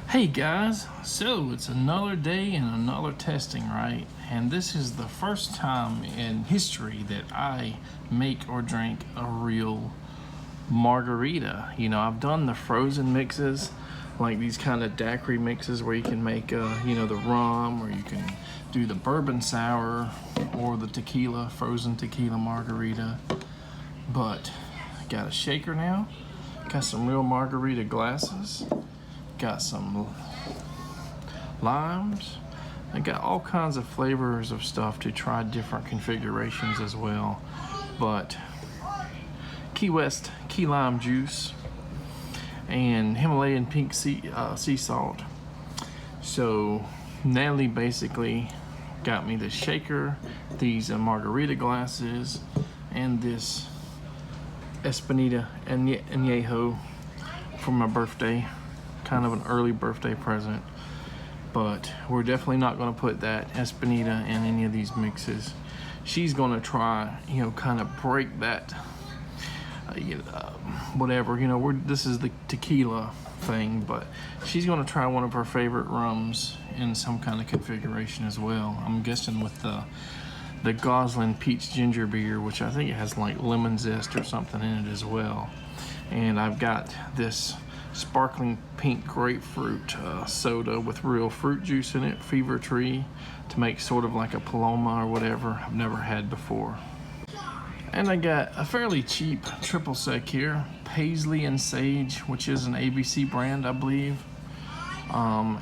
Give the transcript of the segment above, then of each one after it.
Hey guys, so it's another day and another testing, right? And this is the first time in history that I make or drink a real margarita. You know, I've done the frozen mixes, like these kind of daiquiri mixes where you can make, the rum, or you can do the bourbon sour or the tequila, frozen tequila margarita. But I got a shaker now, got some real margarita glasses. Got some limes. I got all kinds of flavors of stuff to try different configurations as well. But Key West key lime juice and Himalayan pink sea salt. So Natalie basically got me this shaker, these margarita glasses, and this ep7 añejo for my birthday. Kind of an early birthday present, but we're definitely not going to put that ep7 in any of these mixes. She's going to try, kind of break that, whatever, this is the tequila thing, but she's going to try one of her favorite rums in some kind of configuration as well. I'm guessing with the Goslings peach ginger beer, which I think it has like lemon zest or something in it as well. And I've got this sparkling pink grapefruit soda with real fruit juice in it, Fever Tree, to make sort of like a Paloma or whatever I've never had before. And I got a fairly cheap triple sec here, Paisley and Sage, which is an ABC brand, I believe. I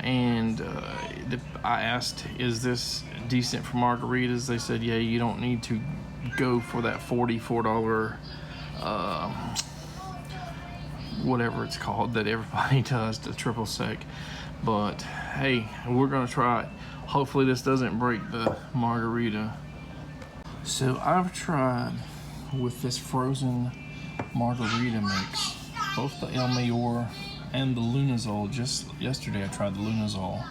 asked, is this decent for margaritas? They said, yeah, you don't need to go for that $44 whatever it's called that everybody does, the triple sec. But hey, we're gonna try it. Hopefully this doesn't break the margarita. So I've tried with this frozen margarita mix, both the El Mayor and the Lunazol. Just yesterday I tried the Lunazol.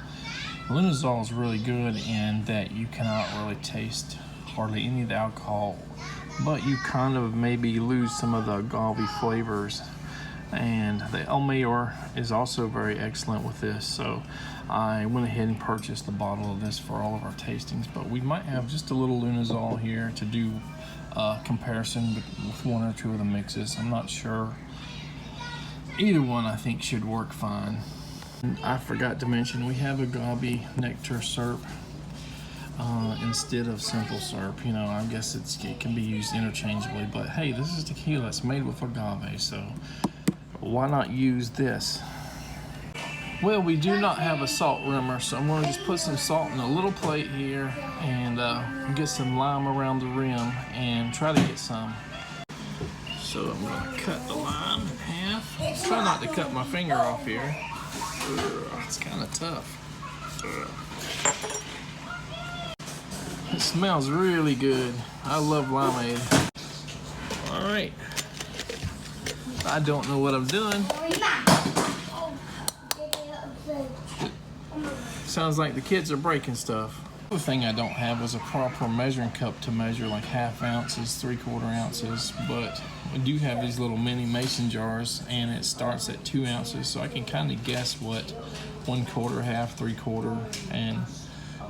The Lunazol is really good in that you cannot really taste hardly any of the alcohol, but you kind of maybe lose some of the agave flavors. And the El Mayor is also very excellent with this, so I went ahead and purchased a bottle of this for all of our tastings. But we might have just a little Lunazol here to do a comparison with one or two of the mixes. I'm not sure. Either one I think should work fine. And I forgot to mention we have agave nectar syrup instead of simple syrup. I guess it can be used interchangeably, but hey, this is tequila. It's made with agave, so why not use this? Well, we do not have a salt rimmer, so I'm going to just put some salt in a little plate here and get some lime around the rim and try to get some. So I'm going to cut the lime in half. Try not to cut my finger off here. It's kind of tough. It smells really good. I love limeade. All right. I don't know what I'm doing. Sounds like the kids are breaking stuff. The thing I don't have is a proper measuring cup to measure like half ounces, 3/4 ounces, but we do have these little mini mason jars and it starts at 2 ounces, so I can kind of guess what 1/4, half, 3/4, and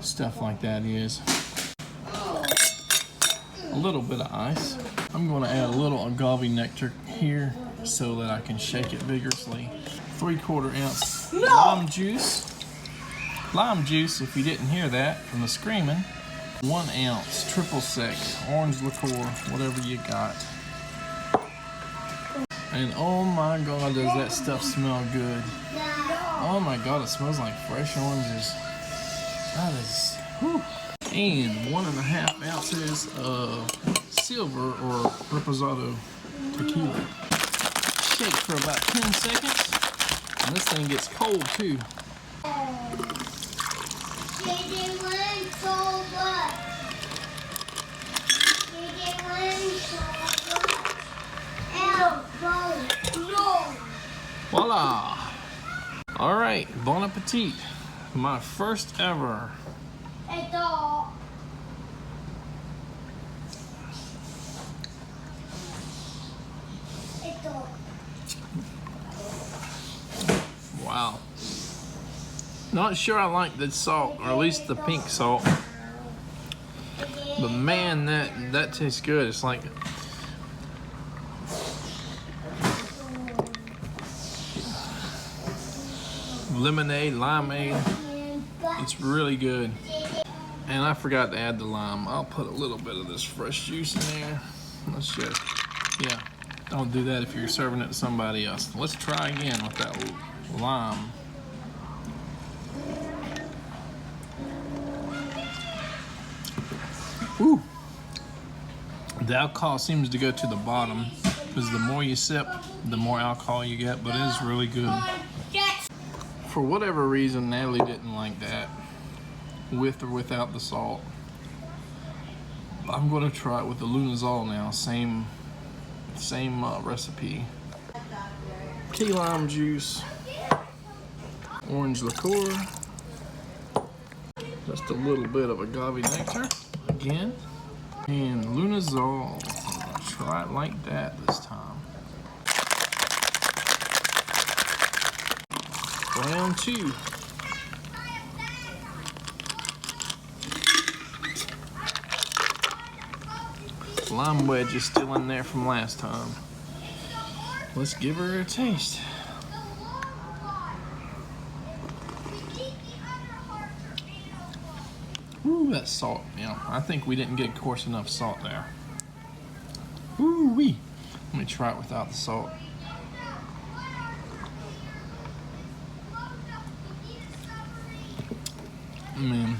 stuff like that is. A little bit of ice. I'm going to add a little agave nectar here so that I can shake it vigorously. 3/4 ounce lime juice. Lime juice, if you didn't hear that from the screaming. 1 ounce triple sec orange liqueur, whatever you got. And oh my God, does that stuff smell good. Oh my God, it smells like fresh oranges. That is, whew. And 1.5 ounces of silver or reposado tequila. Shake for about 10 seconds, and this thing gets cold too. Voila! All right, bon appetit. My first ever. Wow. Not sure I like the salt, or at least the pink salt. But man, that tastes good. It's like lemonade, limeade. It's really good. And I forgot to add the lime. I'll put a little bit of this fresh juice in there. Let's just, yeah. Don't do that if you're serving it to somebody else. Let's try again with that lime. Ooh. The alcohol seems to go to the bottom because the more you sip, the more alcohol you get, but it is really good. For whatever reason, Natalie didn't like that, with or without the salt. I'm gonna try it with the Lunazol now, same recipe. Key lime juice, orange liqueur, just a little bit of agave nectar again, and Lunazol. I'm gonna try it like that this time. Round 2. Lime wedge is still in there from last time. Let's give her a taste. Ooh, that salt. Yeah, I think we didn't get coarse enough salt there. Ooh wee. Let me try it without the salt. Man,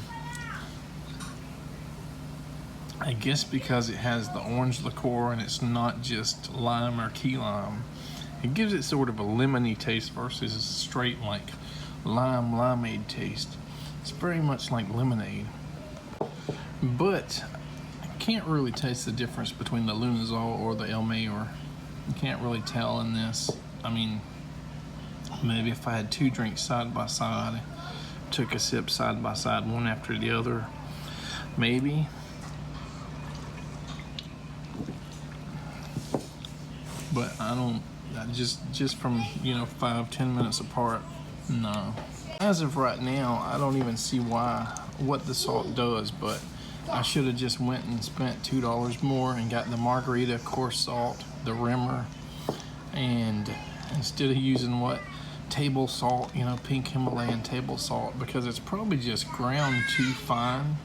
I guess because it has the orange liqueur and it's not just lime or key lime, it gives it sort of a lemony taste versus a straight like limeade taste. It's very much like lemonade, but I can't really taste the difference between the Lunazol or the El Mayor. You can't really tell in this. I mean, maybe if I had 2 drinks side by side, took a sip side by side, one after the other, maybe. But I don't, just from, 5-10 minutes apart, no. As of right now, I don't even see what the salt does, but I should have just went and spent $2 more and got the margarita coarse salt, the rimmer, and instead of using table salt, pink Himalayan table salt, because it's probably just ground too fine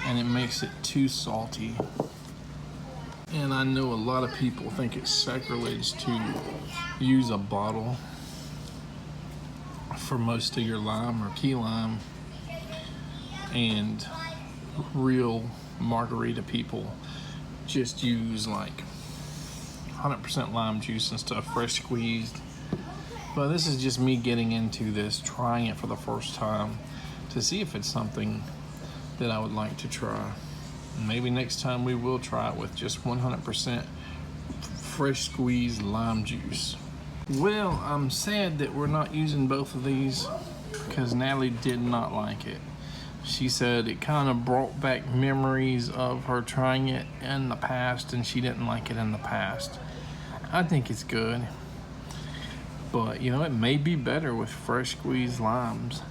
and it makes it too salty. And I know a lot of people think it's sacrilege to use a bottle for most of your lime or key lime, and real margarita people just use like 100% lime juice and stuff, fresh squeezed. But this is just me getting into this, trying it for the first time to see if it's something that I would like to try. Maybe next time we will try it with just 100% fresh squeezed lime juice. Well, I'm sad that we're not using both of these because Natalie did not like it. She said it kind of brought back memories of her trying it in the past, and she didn't like it in the past. I think it's good, but it may be better with fresh squeezed limes.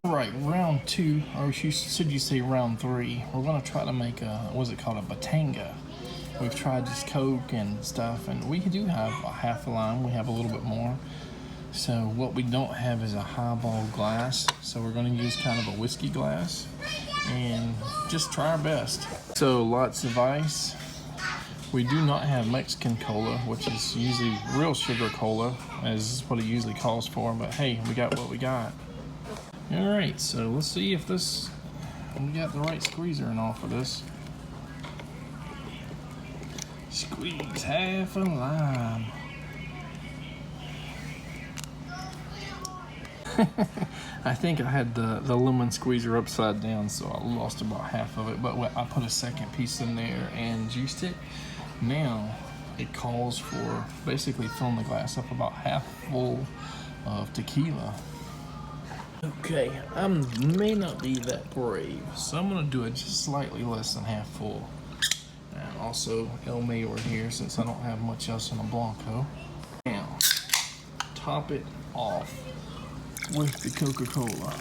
Right, round 2, or you say round 3, we're gonna try to make a botanga. We've tried just Coke and stuff, and we do have a half a lime, we have a little bit more. So what we don't have is a highball glass, so we're gonna use kind of a whiskey glass and just try our best. So lots of ice. We do not have Mexican cola, which is usually real sugar cola, as what it usually calls for, but hey, we got what we got. All right, so let's see if we got the right squeezer and all for this. Squeeze half a lime. I think I had the lemon squeezer upside down, so I lost about half of it, but I put a second piece in there and juiced it. Now it calls for basically filling the glass up about half full of tequila. Okay, I may not be that brave, so I'm gonna do it just slightly less than half full. And also El Mayor here, since I don't have much else in a Blanco. Now, top it off with the Coca-Cola.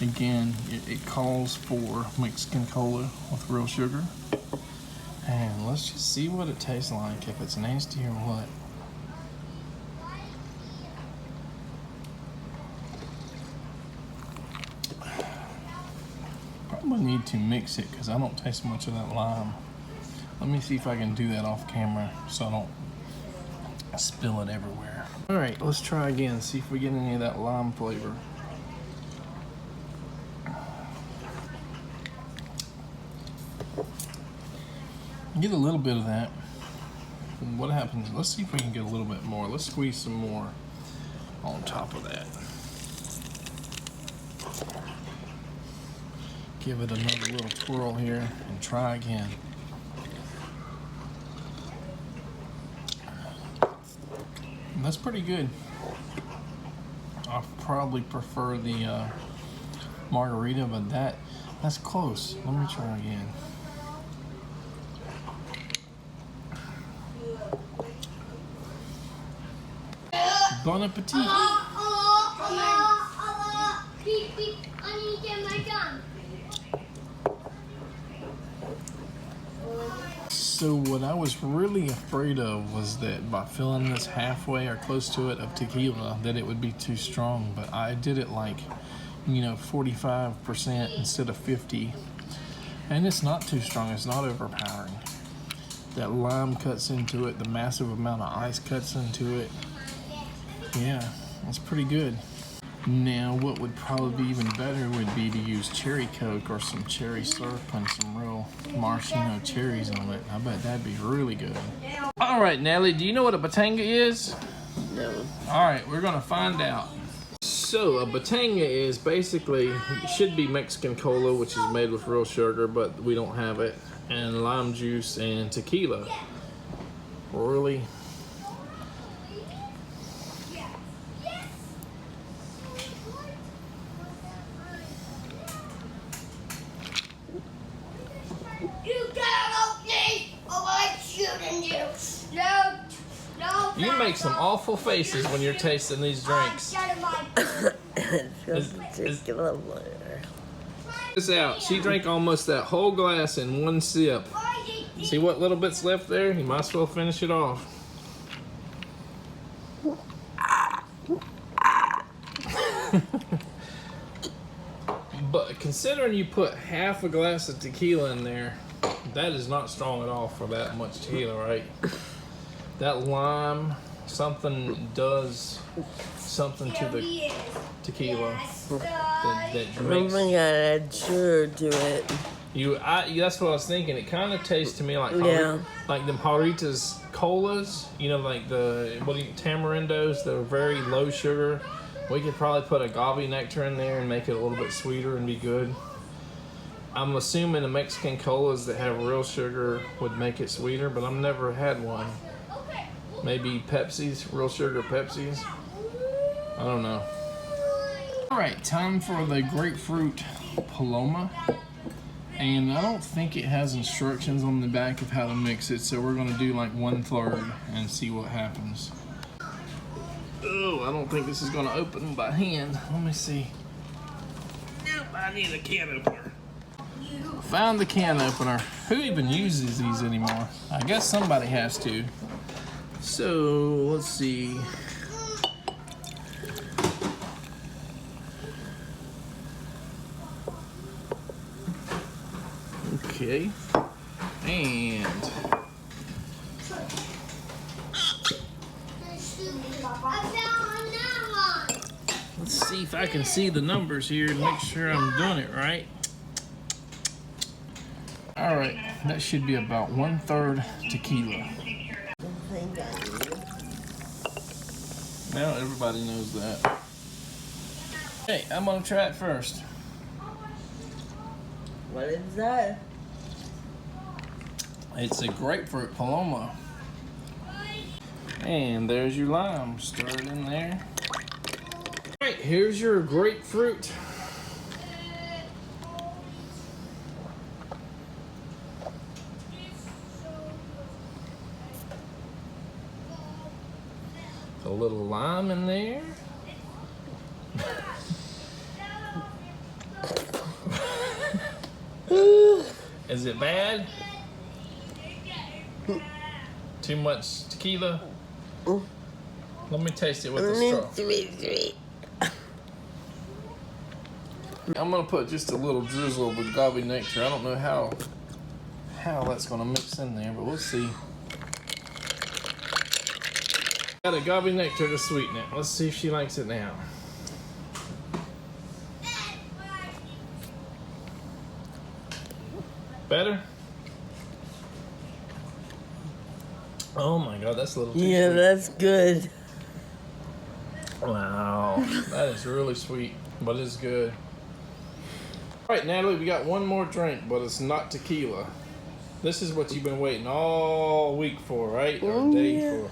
Again, it calls for Mexican cola with real sugar. And let's just see what it tastes like, if it's nasty or what. Probably need to mix it because I don't taste much of that lime. Let me see if I can do that off camera so I don't spill it everywhere. All right, let's try again, see if we get any of that lime flavor. Get a little bit of that. What happens? Let's see if we can get a little bit more. Let's squeeze some more on top of that. Give it another little twirl here and try again. That's pretty good. I probably prefer the margarita, but that's close. Let me try again. Bon appetit. So what I was really afraid of was that by filling this halfway or close to it of tequila, that it would be too strong. But I did it like, 45% instead of 50. And it's not too strong, it's not overpowering. That lime cuts into it, the massive amount of ice cuts into it. Yeah, that's pretty good. Now, what would probably be even better would be to use cherry Coke or some cherry syrup and some real maraschino cherries on it. I bet that'd be really good. All right, Natalie, do you know what a botanga is? No. All right, we're gonna find out. So, a botanga is basically, it should be Mexican cola, which is made with real sugar, but we don't have it, and lime juice and tequila. Really? You make some awful faces when you're tasting these drinks. It's tequila water. Check this out. She drank almost that whole glass in one sip. See what little bit's left there? You might as well finish it off. But considering you put half a glass of tequila in there, that is not strong at all for that much tequila, right? That lime, does something to the tequila that makes. Oh my god, add sugar to it. That's what I was thinking. It kind of tastes to me like like them margaritas colas. Like the tamarindos. They're very low sugar. We could probably put agave nectar in there and make it a little bit sweeter and be good. I'm assuming the Mexican colas that have real sugar would make it sweeter, but I've never had one. Maybe Pepsi's, real sugar Pepsi's. I don't know. All right, time for the grapefruit paloma. And I don't think it has instructions on the back of how to mix it, so we're gonna do like 1/3 and see what happens. Oh, I don't think this is gonna open by hand. Let me see. Nope, I need a can opener. Found the can opener. Who even uses these anymore? I guess somebody has to. So, let's see. Okay. And let's see if I can see the numbers here and make sure I'm doing it right. All right, that should be about 1/3 tequila. Now everybody knows that. Okay, I'm gonna try it first. What is that? It's a grapefruit paloma. And there's your lime. Stir it in there. All right, here's your grapefruit. A little lime in there. Is it bad? Too much tequila? Let me taste it with a straw. I'm gonna put just a little drizzle of agave nectar. I don't know how that's gonna mix in there, but we'll see. Got agave nectar to sweeten it. Let's see if she likes it now. Better? Oh my God, that's a little too sweet. That's good. Wow, that is really sweet, but it's good. All right, Natalie, we got one more drink, but it's not tequila. This is what you've been waiting all week for, right? Or day for.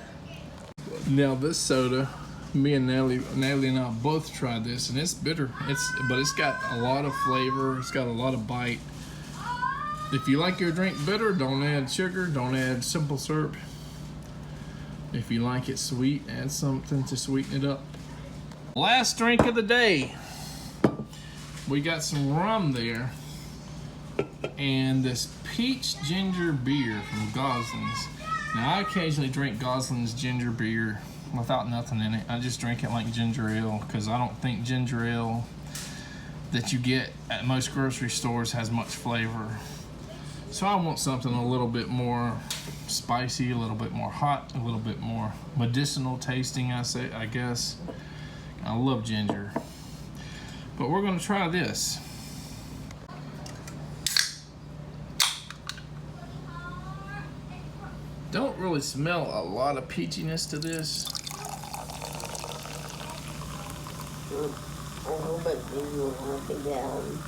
Now this soda, me and Natalie and I both tried this, and it's bitter. But it's got a lot of flavor. It's got a lot of bite. If you like your drink bitter, don't add sugar. Don't add simple syrup. If you like it sweet, add something to sweeten it up. Last drink of the day. We got some rum there. And this peach ginger beer from Goslings. Now, I occasionally drink Goslings ginger beer without nothing in it. I just drink it like ginger ale because I don't think ginger ale that you get at most grocery stores has much flavor. So I want something a little bit more spicy, a little bit more hot, a little bit more medicinal tasting, I guess. I love ginger. But we're gonna try this. Don't really smell a lot of peachiness to this. I hope it doesn't knock it down.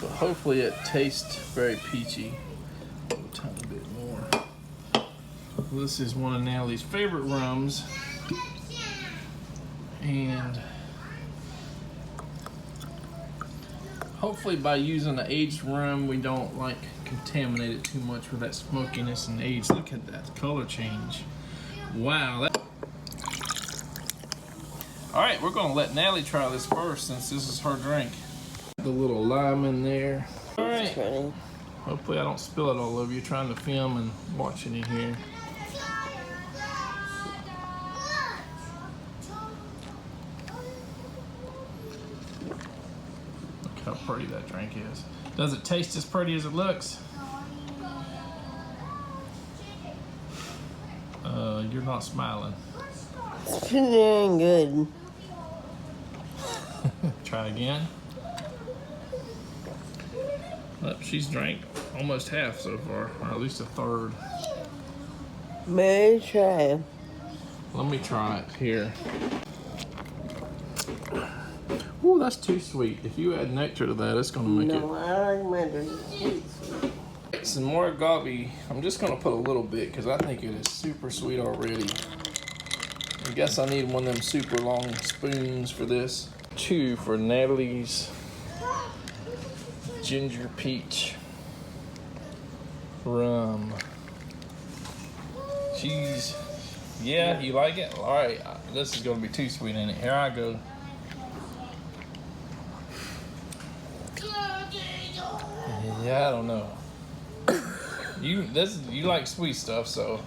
But hopefully it tastes very peachy. A tiny bit more. This is one of Natalie's favorite rums. And hopefully by using the aged rum, we don't like contaminate it too much with that smokiness and age. Look at that color change. Wow. All right, we're gonna let Natalie try this first since this is her drink. The little lime in there. All right. Hopefully I don't spill it all over you trying to film and watching it here. Look how pretty that drink is. Does it taste as pretty as it looks? You're not smiling. It's pretty dang good. Try again. Oh, she's drank almost half so far, or at least a third. May I try? Let me try it here. Ooh, that's too sweet. If you add nectar to that, it's gonna make it. No, I like my drink sweet. Some more agave. I'm just gonna put a little bit because I think it is super sweet already. I guess I need one of them super long spoons for this. 2 for Natalie's ginger peach rum. Jeez. Yeah, you like it? All right, this is gonna be too sweet in it. Here I go. Yeah, I don't know. You like sweet stuff, so.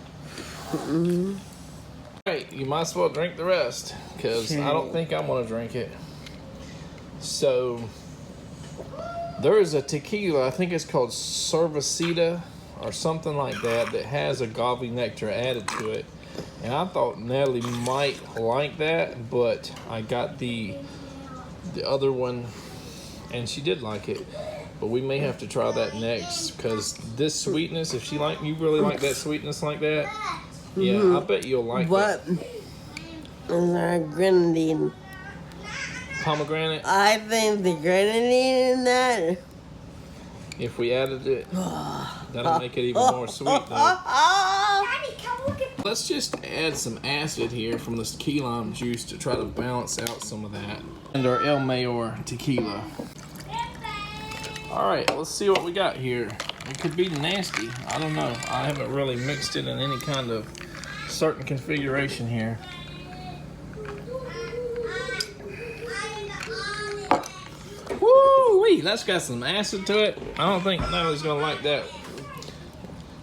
Alright, you might as well drink the rest, because I don't think I'm gonna drink it. So, there is a tequila, I think it's called Cervecita, or something like that has agave nectar added to it. And I thought Natalie might like that, but I got the other one, and she did like it. But we may have to try that next, because this sweetness, if you really like that sweetness like that, yeah, I bet you'll like what? it. Is there grenadine? Pomegranate? I think the grenadine in that. If we added it, that'll make it even more sweet though. Let's just add some acid here from this key lime juice to try to balance out some of that. And our El Mayor tequila. All right, let's see what we got here. It could be nasty. I don't know. I haven't really mixed it in any kind of certain configuration here. Woo-wee, that's got some acid to it. I don't think Natalie's gonna like that.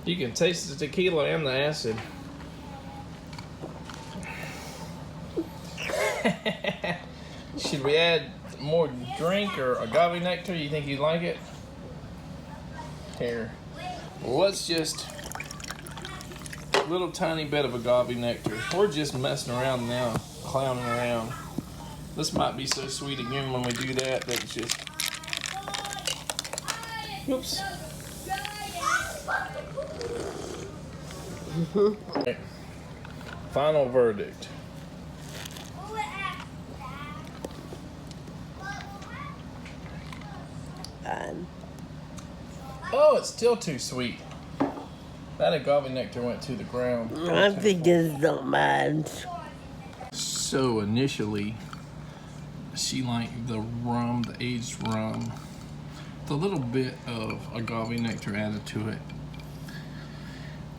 You can taste the tequila and the acid. Should we add more drink or agave nectar? You think you'd like it? Here. Well, let's just a little tiny bit of agave nectar. We're just messing around now, clowning around. This might be so sweet again when we do that it's just. Whoops. Okay. Final verdict. Oh, it's still too sweet. That agave nectar went to the ground. I think it's not bad. So initially, she liked the rum, the aged rum, the little bit of agave nectar added to it.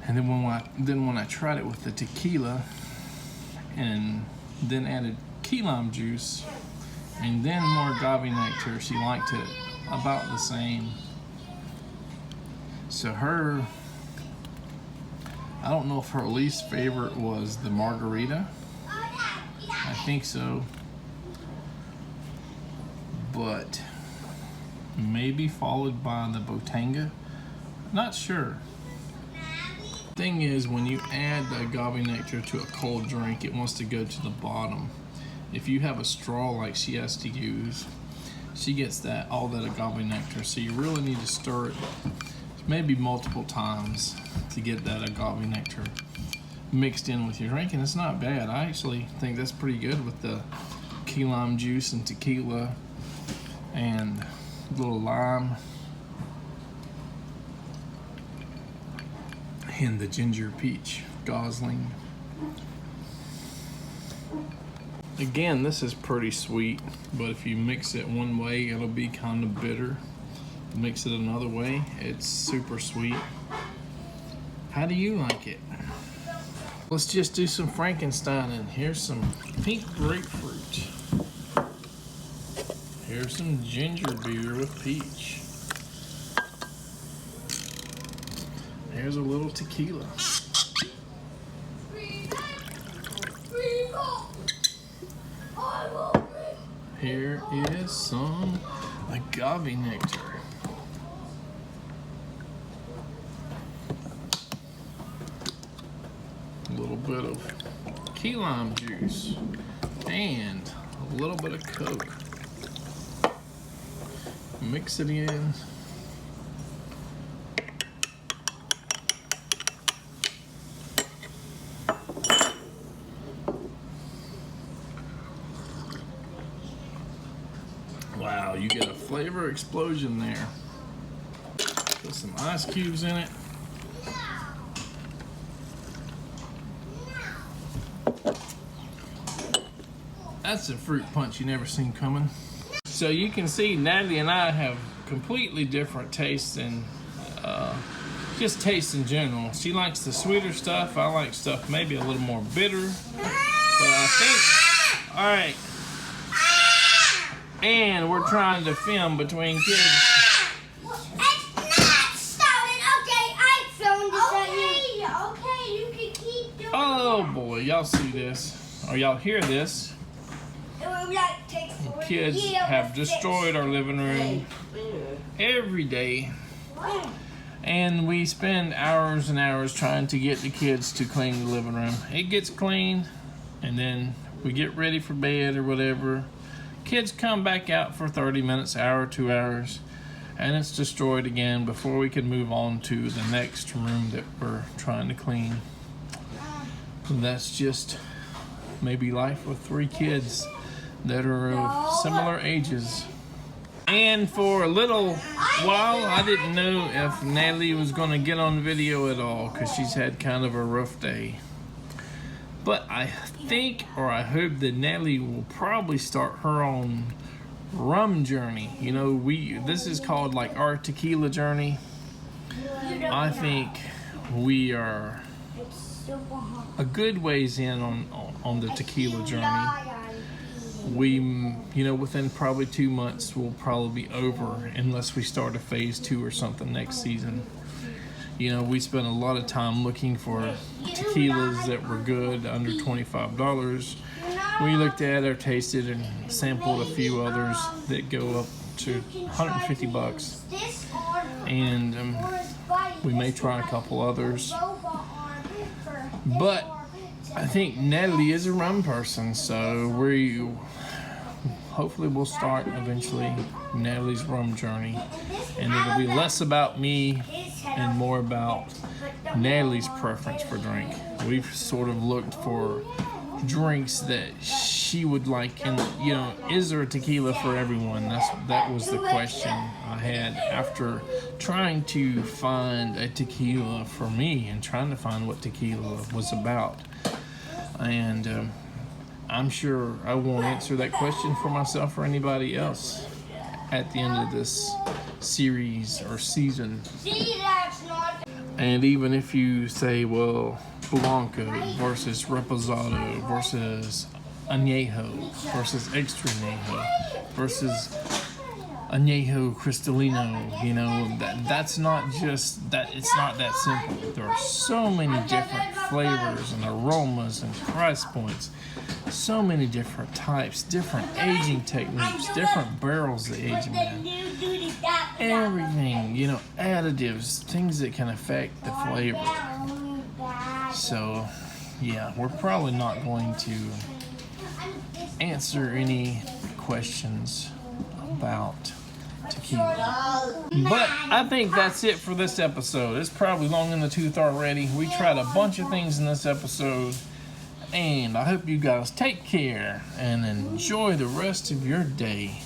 And then when I tried it with the tequila, and then added key lime juice, and then more agave nectar, she liked it about the same. So I don't know if her least favorite was the margarita. I think so. But maybe followed by the botanga. Not sure. Thing is, when you add the agave nectar to a cold drink, it wants to go to the bottom. If you have a straw like she has to use, she gets all that agave nectar. So you really need to stir it maybe multiple times to get that agave nectar mixed in with your drink, and it's not bad. I actually think that's pretty good with the key lime juice and tequila and a little lime and the ginger peach Gosling. Again, this is pretty sweet, but if you mix it one way, it'll be kind of bitter. Mix it another way, it's super sweet. How do you like it? Let's just do some frankensteining. Here's some pink grapefruit. Here's some ginger beer with peach. Here's a little tequila. Here is some agave nectar. A little bit of key lime juice and a little bit of Coke. Mix it in. Wow, you get a flavor explosion there. Put some ice cubes in it. That's a fruit punch you never seen coming. So you can see Natalie and I have completely different tastes and just taste in general. She likes the sweeter stuff. I like stuff maybe a little more bitter. But I think, all right. And we're trying to film between kids. It's not started. Okay, I'm filming this. Okay, you can keep doing Oh boy, y'all see this, or y'all hear this. Kids have destroyed our living room every day. And we spend hours and hours trying to get the kids to clean the living room. It gets cleaned, and then we get ready for bed or whatever. Kids come back out for 30 minutes, hour, 2 hours, and it's destroyed again before we can move on to the next room that we're trying to clean. And that's just maybe life with 3 kids that are of similar ages. And for a little while, I didn't know if Natalie was going to get on video at all because she's had kind of a rough day. But I think, or I hope, that Natalie will probably start her own rum journey. You know, this is called like our tequila journey. I think we are a good ways in on the tequila journey. We, you know, within probably 2 months, we'll probably be over unless we start a phase 2 or something next season. You know, we spent a lot of time looking for tequilas that were good, under $25. We looked at or tasted and sampled a few others that go up to $150. And we may try a couple others. But I think Natalie is a rum person, so hopefully we'll start eventually Natalie's rum journey, and it'll be less about me and more about Natalie's preference for drink. We've sort of looked for drinks that she would like, and you know, is there a tequila for everyone? That was the question I had after trying to find a tequila for me and trying to find what tequila was about. And I'm sure I won't answer that question for myself or anybody else at the end of this series or season. And even if you say, well, Blanco versus Reposado versus Añejo versus Extra Añejo versus Añejo Cristalino, you know, that's not just that. It's not that simple. There are so many different flavors and aromas and price points, so many different types, different aging techniques, different barrels they age them in, everything, you know, additives, things that can affect the flavor. So yeah, we're probably not going to answer any questions about tequila. But I think that's it for this episode. It's probably long in the tooth already. We tried a bunch of things in this episode, and I hope you guys take care and enjoy the rest of your day.